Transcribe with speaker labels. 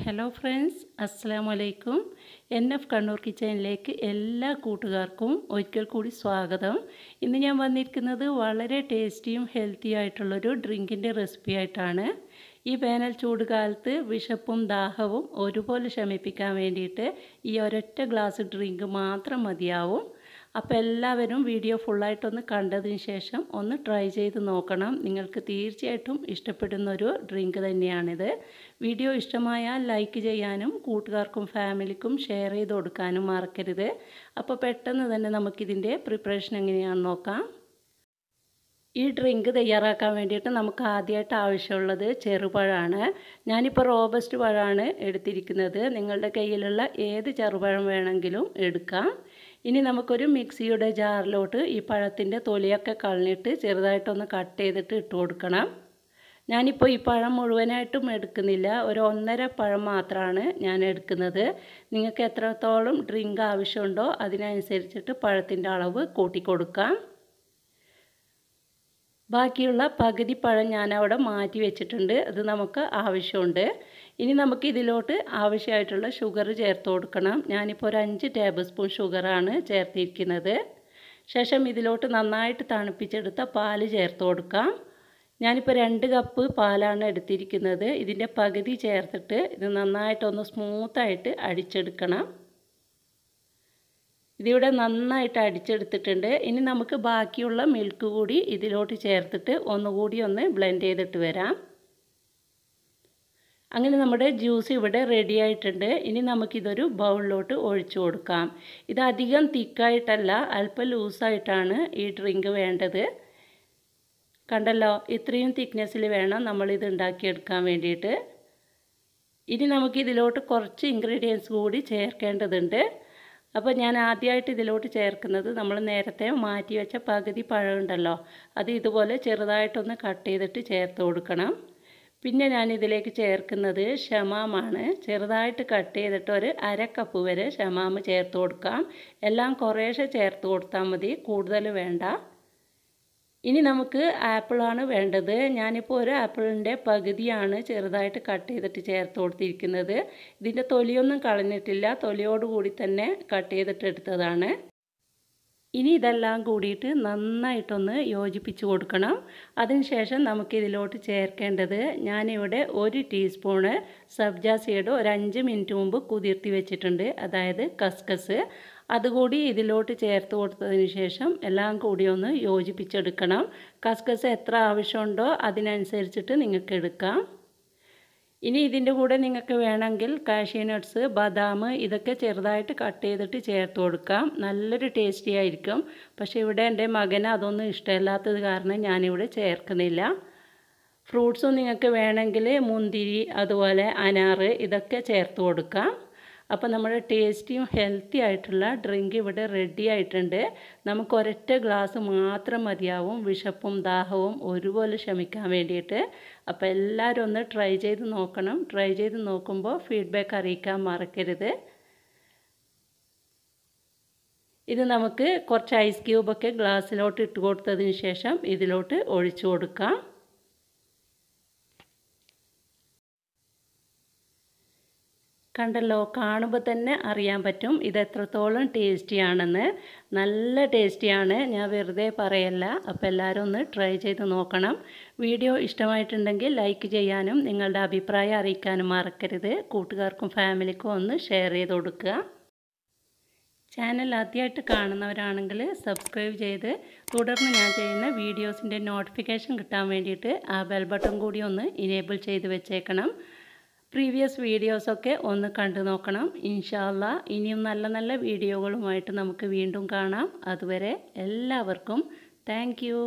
Speaker 1: Hello friends, അസ്സലാമു അലൈക്കും. Kannur കിച്ചണിലേക്ക് എല്ലാ കൂട്ടുകാർക്കും ഒരിക്കൽ കൂടി സ്വാഗതം. ഇന്ന് ഞാൻ വന്നിരിക്കുന്നത് വളരെ ടേസ്റ്റിയും ഹെൽത്തി ആയിട്ടുള്ളൊരു ഡ്രിങ്കിൻ്റെ റെസിപ്പി ആയിട്ടാണ്. ഈ വേനൽ ചൂട് കാലത്ത് വിശപ്പും ദാഹവും ഒരുപോലെ ശമിപ്പിക്കാൻ വേണ്ടിയിട്ട് ഈ ഒരൊറ്റ ഗ്ലാസ് ഡ്രിങ്ക് മാത്രം മതിയാവും. അപ്പോൾ എല്ലാവരും വീഡിയോ ഫുള്ളായിട്ടൊന്ന് കണ്ടതിന് ശേഷം ഒന്ന് ട്രൈ ചെയ്ത് നോക്കണം. നിങ്ങൾക്ക് തീർച്ചയായിട്ടും ഇഷ്ടപ്പെടുന്നൊരു ഡ്രിങ്ക് തന്നെയാണിത്. വീഡിയോ ഇഷ്ടമായാൽ ലൈക്ക് ചെയ്യാനും കൂട്ടുകാർക്കും ഫാമിലിക്കും ഷെയർ ചെയ്ത് കൊടുക്കാനും മറക്കരുത്. അപ്പോൾ പെട്ടെന്ന് തന്നെ നമുക്കിതിൻ്റെ പ്രിപ്പറേഷൻ എങ്ങനെയാണെന്ന് നോക്കാം. ഈ ഡ്രിങ്ക് തയ്യാറാക്കാൻ വേണ്ടിയിട്ട് നമുക്ക് ആദ്യമായിട്ട് ആവശ്യമുള്ളത് ചെറുപഴമാണ്. ഞാനിപ്പോൾ റോബസ്റ്റ് പഴമാണ് എടുത്തിരിക്കുന്നത്. നിങ്ങളുടെ കയ്യിലുള്ള ഏത് ചെറുപഴം വേണമെങ്കിലും എടുക്കാം. ഇനി നമുക്കൊരു മിക്സിയുടെ ജാറിലോട്ട് ഈ പഴത്തിൻ്റെ തൊലിയൊക്കെ കളഞ്ഞിട്ട് ചെറുതായിട്ടൊന്ന് കട്ട് ചെയ്തിട്ട് ഇട്ട് കൊടുക്കണം. ഞാനിപ്പോൾ ഈ പഴം മുഴുവനായിട്ടും എടുക്കുന്നില്ല, ഒരു 1.5 പഴം മാത്രമാണ് ഞാൻ എടുക്കുന്നത്. നിങ്ങൾക്ക് എത്രത്തോളം ഡ്രിങ്ക് ആവശ്യമുണ്ടോ അതിനനുസരിച്ചിട്ട് പഴത്തിൻ്റെ അളവ് കൂട്ടിക്കൊടുക്കാം. ബാക്കിയുള്ള പകുതി പഴം ഞാനവിടെ മാറ്റി വെച്ചിട്ടുണ്ട്, അത് നമുക്ക് ആവശ്യമുണ്ട്. ഇനി നമുക്ക് ഇതിലോട്ട് ആവശ്യമായിട്ടുള്ള ഷുഗർ ചേർത്ത് കൊടുക്കണം. ഞാനിപ്പോൾ ഒരു 5 ടേബിൾ സ്പൂൺ ഷുഗറാണ് ചേർത്തിരിക്കുന്നത്. ശേഷം ഇതിലോട്ട് നന്നായിട്ട് തണുപ്പിച്ചെടുത്ത പാല് ചേർത്ത് കൊടുക്കാം. ഞാനിപ്പോൾ 2 കപ്പ് പാലാണ് എടുത്തിരിക്കുന്നത്. ഇതിൻ്റെ പകുതി ചേർത്തിട്ട് ഇത് നന്നായിട്ടൊന്ന് സ്മൂത്തായിട്ട് അടിച്ചെടുക്കണം. ഇതിവിടെ നന്നായിട്ട് അടിച്ചെടുത്തിട്ടുണ്ട്. ഇനി നമുക്ക് ബാക്കിയുള്ള മിൽക്ക് കൂടി ഇതിലോട്ട് ചേർത്തിട്ട് ഒന്നുകൂടി ഒന്ന് ബ്ലെൻഡ് ചെയ്തിട്ട് വരാം. അങ്ങനെ നമ്മുടെ ജ്യൂസ് ഇവിടെ റെഡി ആയിട്ടുണ്ട്. ഇനി നമുക്കിതൊരു ബൗളിലോട്ട് ഒഴിച്ചു കൊടുക്കാം. ഇത് അധികം തിക്കായിട്ടല്ല, അല്പം ലൂസായിട്ടാണ് ഈ ഡ്രിങ്ക് വേണ്ടത്. കണ്ടല്ലോ, ഇത്രയും തിക്നെസ്സിൽ വേണം നമ്മളിത് ഉണ്ടാക്കിയെടുക്കാൻ വേണ്ടിയിട്ട്. ഇനി നമുക്കിതിലോട്ട് കുറച്ച് ഇൻഗ്രീഡിയൻസ് കൂടി ചേർക്കേണ്ടതുണ്ട്. അപ്പോൾ ഞാൻ ആദ്യമായിട്ട് ഇതിലോട്ട് ചേർക്കുന്നത് നമ്മൾ നേരത്തെ മാറ്റി വെച്ച പകുതി പഴം ഉണ്ടല്ലോ, അത് ഇതുപോലെ ചെറുതായിട്ടൊന്ന് കട്ട് ചെയ്തിട്ട് ചേർത്ത് കൊടുക്കണം. പിന്നെ ഞാൻ ഇതിലേക്ക് ചേർക്കുന്നത് ഷമാമാണ്. ചെറുതായിട്ട് കട്ട് ചെയ്തിട്ട് ഒരു 1/2 കപ്പ് വരെ ഷമാമ് ചേർത്ത് കൊടുക്കാം. എല്ലാം കുറേശ്ശെ ചേർത്ത് കൊടുത്താൽ മതി, കൂടുതൽ വേണ്ട. ഇനി നമുക്ക് ആപ്പിളാണ് വേണ്ടത്. ഞാനിപ്പോൾ ഒരു ആപ്പിളിൻ്റെ പകുതിയാണ് ചെറുതായിട്ട് കട്ട് ചെയ്തിട്ട് ചേർത്ത് കൊടുത്തിരിക്കുന്നത്. ഇതിൻ്റെ തൊലിയൊന്നും കളഞ്ഞിട്ടില്ല, തൊലിയോടുകൂടി തന്നെ കട്ട് ചെയ്തിട്ട് എടുത്തതാണ്. ഇനി ഇതെല്ലാം കൂടിയിട്ട് നന്നായിട്ടൊന്ന് യോജിപ്പിച്ച് കൊടുക്കണം. അതിനുശേഷം നമുക്കിതിലോട്ട് ചേർക്കേണ്ടത്, ഞാനിവിടെ 1 ടീസ്പൂണ് സബ്ജ സീഡ് ഒരു 5 മിനിറ്റ് മുമ്പ് കുതിർത്തി വെച്ചിട്ടുണ്ട്, അതായത് കസ്കസ്. അതുകൂടി ഇതിലോട്ട് ചേർത്ത് കൊടുത്തതിന് ശേഷം എല്ലാം കൂടി ഒന്ന് യോജിപ്പിച്ചെടുക്കണം. കസ്കസ് എത്ര ആവശ്യമുണ്ടോ അതിനനുസരിച്ചിട്ട് നിങ്ങൾക്ക് എടുക്കാം. ഇനി ഇതിൻ്റെ കൂടെ നിങ്ങൾക്ക് വേണമെങ്കിൽ കാഷ്യൂ നട്ട്സ്, ബദാം ഇതൊക്കെ ചെറുതായിട്ട് കട്ട് ചെയ്തിട്ട് ചേർത്ത് കൊടുക്കാം. നല്ലൊരു ടേസ്റ്റി ആയിരിക്കും. പക്ഷേ ഇവിടെ എൻ്റെ മകന് അതൊന്നും ഇഷ്ടമില്ലാത്തത് കാരണം ഞാനിവിടെ ചേർക്കുന്നില്ല. ഫ്രൂട്ട്സും നിങ്ങൾക്ക് വേണമെങ്കിൽ മുന്തിരി, അതുപോലെ അനാറ് ഇതൊക്കെ ചേർത്ത് കൊടുക്കാം. അപ്പോൾ നമ്മുടെ ടേസ്റ്റിയും ഹെൽത്തി ആയിട്ടുള്ള ഡ്രിങ്ക് ഇവിടെ റെഡി ആയിട്ടുണ്ട്. നമുക്ക് ഒരൊറ്റ ഗ്ലാസ് മാത്രം മതിയാവും വിശപ്പും ദാഹവും ഒരുപോലെ ശമിക്കാൻ വേണ്ടിയിട്ട്. അപ്പോൾ എല്ലാവരും ഒന്ന് ട്രൈ ചെയ്ത് നോക്കണം. ട്രൈ ചെയ്ത് നോക്കുമ്പോൾ ഫീഡ്ബാക്ക് അറിയിക്കാൻ മറക്കരുത്. ഇത് നമുക്ക് കുറച്ച് ഐസ് ക്യൂബൊക്കെ ഗ്ലാസ്സിലോട്ട് ഇട്ട് കൊടുത്തതിന് ശേഷം ഇതിലോട്ട് ഒഴിച്ചു കൊടുക്കാം. കണ്ടല്ലോ, കാണുമ്പോൾ തന്നെ അറിയാൻ പറ്റും ഇത് എത്രത്തോളം ടേസ്റ്റിയാണെന്ന്. നല്ല ടേസ്റ്റിയാണ്, ഞാൻ വെറുതെ പറയല്ല. അപ്പോൾ എല്ലാവരും ഒന്ന് ട്രൈ ചെയ്ത് നോക്കണം. വീഡിയോ ഇഷ്ടമായിട്ടുണ്ടെങ്കിൽ ലൈക്ക് ചെയ്യാനും നിങ്ങളുടെ അഭിപ്രായം അറിയിക്കാനും മറക്കരുത്. കൂട്ടുകാർക്കും ഫാമിലിക്കും ഒന്ന് ഷെയർ ചെയ്ത് കൊടുക്കുക. ചാനൽ ആദ്യമായിട്ട് കാണുന്നവരാണെങ്കിൽ സബ്സ്ക്രൈബ് ചെയ്ത് തുടർന്ന് ഞാൻ ചെയ്യുന്ന വീഡിയോസിൻ്റെ നോട്ടിഫിക്കേഷൻ കിട്ടാൻ വേണ്ടിയിട്ട് ആ ബെൽ ബട്ടൺ കൂടി ഒന്ന് ഇനേബിൾ ചെയ്ത് വെച്ചേക്കണം. പ്രീവിയസ് വീഡിയോസൊക്കെ ഒന്ന് കണ്ടു നോക്കണം. ഇൻഷാ അല്ലാഹ് ഇനിയും നല്ല നല്ല വീഡിയോകളുമായിട്ട് നമുക്ക് വീണ്ടും കാണാം. അതുവരെ എല്ലാവർക്കും താങ്ക് യു.